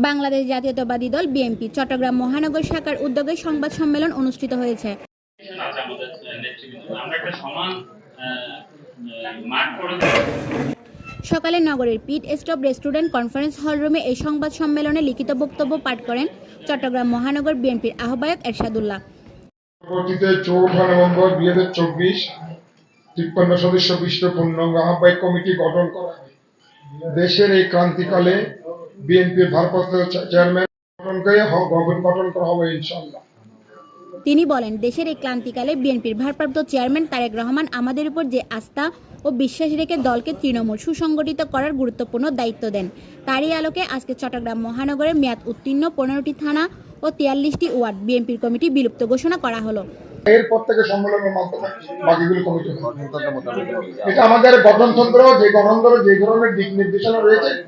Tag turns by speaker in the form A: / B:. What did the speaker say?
A: বাংলাদেশ জাতীয়তাবাদী দল বিএনপি চট্টগ্রাম মহানগর শাখার উদ্যোগে সংবাদ সম্মেলন অনুষ্ঠিত হয়েছে। সকালে নগরের পিট স্টপ রেস্টুরেন্ট কনফারেন্স হলরুমে এই সংবাদ সম্মেলনে লিখিত বক্তব্য পাঠ করেন চট্টগ্রাম মহানগর বিএনপির আহ্বায়ক এরশাদুল্লাহ।
B: পরবর্তীতে 4 নভেম্বর 2024 53 সদস্য বিশিষ্ট পূর্ণাঙ্গ আহ্বায়ক কমিটি গঠন করা হয়। দেশের এই ক্রান্তিকালে বিএনপির ভারপ্রাপ্ত চেয়ারম্যান গঠন করা হবে ইনশাআল্লাহ।
A: তিনি বলেন, দেশের এই ক্রান্তিকালে বিএনপির ভারপ্রাপ্ত চেয়ারম্যান তারেক রহমান আমাদের উপর যে আস্থা ও বিশ্বাস রেখে দলকে তৃণমূল সুসংগঠিত করার গুরুত্বপূর্ণ দায়িত্ব দেন, তারই আলোকে আজকে চট্টগ্রাম মহানগরের মেয়াদ উত্তীর্ণ 15টি থানা ও 43টি ওয়ার্ড বিএনপির কমিটি বিলুপ্ত ঘোষণা করা হলো।
B: এরপর থেকে সম্মেলনের মাধ্যমে বাকিগুলো কমিটি এটা আমাদের গঠনতন্ত্র, যে গঠনতন্ত্র যে ধরনের দিক নির্দেশনা রয়েছে